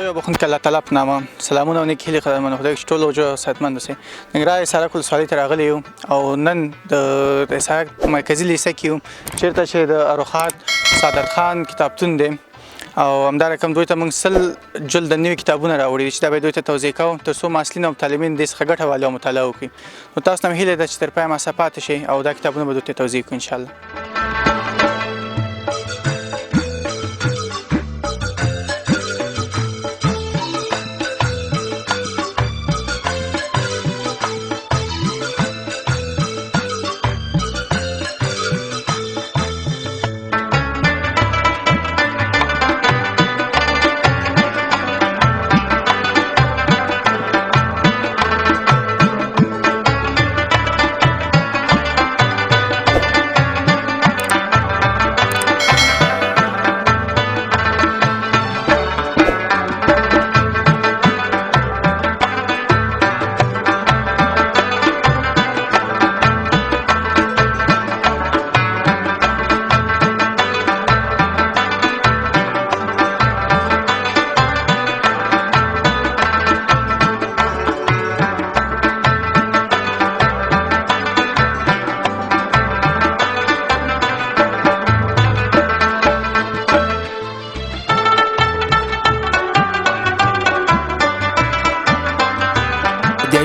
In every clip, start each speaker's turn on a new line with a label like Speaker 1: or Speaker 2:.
Speaker 1: لوی بخون که الله تعالی په نامه سلامونه او نیک هیلې قدرمنو خدای چې ټول اوجه صحتمند اوسئ. ننګرهار حصارک ولسوالۍ ته راغلي یو او نن د حصارک مرکزي لیسه کې یو چېرته چې د اروخات سعادت خان کتابتون دی او همدارقم دوی ته موږ 100 جلده نوي کتابونه راوړي دي چې دا به دوی ته توضیح کوو تر څو محصلین او طالبین دې څخه ګټه واخلي او مطالعه وکړي. نو تاسو ته هم هیله ده چې تر پایه ما سره پاتې شئ او دا کتابونه به دوی ته توضیح کړو انشاءالله.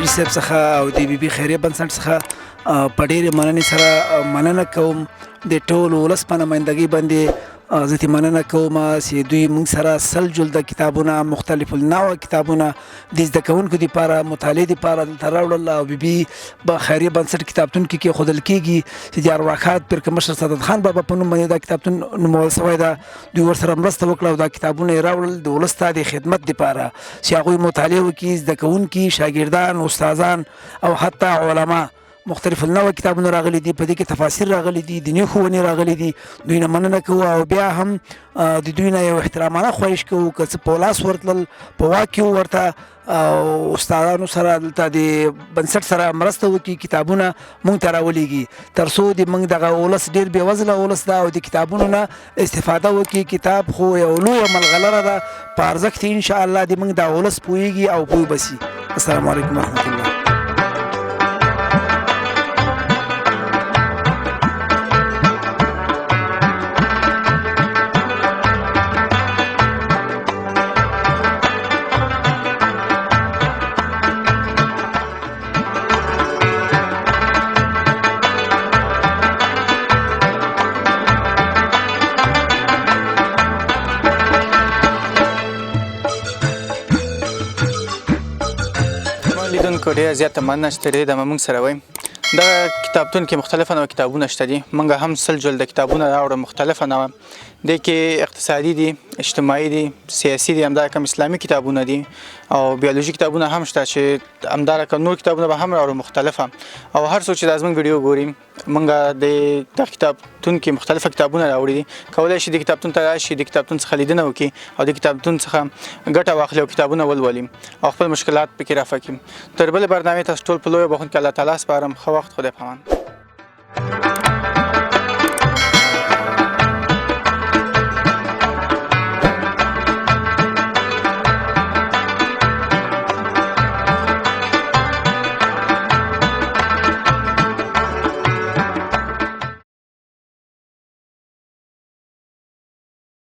Speaker 2: حاجي صاحب څخه او د بي بي خیریه بنسټ څخه په ډېرې مننې سره مننه کوم د ټول ولس په نمایندګۍ باندې زه ترې مننه کوم چې دوی موږ سره 100 جلده کتابونه مختلف النوع کتابونه د زده کوونکو دپاره مطالعې دپاره دلته راوړل او بي بي خیریه بنسټ کتابتون کې کېښودل کېږي چې د ارواښاد پرکمشر سعادت خان بابا په نوم باندې دا کتابتون نومول شوی ده. دوی ورسره مرسته وکړه او دا کتابونه یې راوړل د ولس ته د خدمت دپاره چې هغوی مطالعه وکړي، زده کوونکي، شاګردان، استادان او حتی علما مختلف النوع کتابونه راغلي دي. په دې کې تفاسیر راغلي دي، دیني ښوونې راغلي دي. دوی نه مننه کوو او بیا هم د دوی نه یو احترامانه خواهش کوو که څه په لاس ورتلل په واک کې ورته او استادانو سره دلته د بنسټ سره مرسته وکړي، کتابونه موږ ته راولېږي تر څو د موږ دغه ولس ډېر بېوزله ولس ده او د کتابونو نه استفاده وکړي. کتاب خو یو لویه ملغلره ده، په ارزښت یې انشاءالله د موږ دا ولس پوهېږي او پوه به سي. السلام علیکم ورحمت الله.
Speaker 1: لیدونکو ډېره زیاته مننه چې تر دې دمه موږ سره وئ. دغه کتابتون کې مختلف نوع کتابونه شته دي. موږ هم 100 جلده کتابونه راوړو مختلفه نوع. دې کې اقتصادي دي، اجتماعي دي، سیاسي دي، همدارقم اسلامي کتابونه دي او بیولوژي کتابونه هم شته چې همدارقم نور کتابونه به هم راوړو مختلفه. او هر څوک چې دا زموږ ویډیو ګوري موږ د دغه کتابتون کې مختلفه کتابونه راوړي دي. کولی شي د کتابتون ته راشي، د کتابتون څخه لیدنه وکړي او د کتابتون څخه ګټه واخلي او کتابونه ولولي او خپل مشکلات پکې رفع کړي. تر بلې برنامې تاسو ټول په لویه بخښنه کې الله تعالی سپارم. ښه وخت، خدای پامان.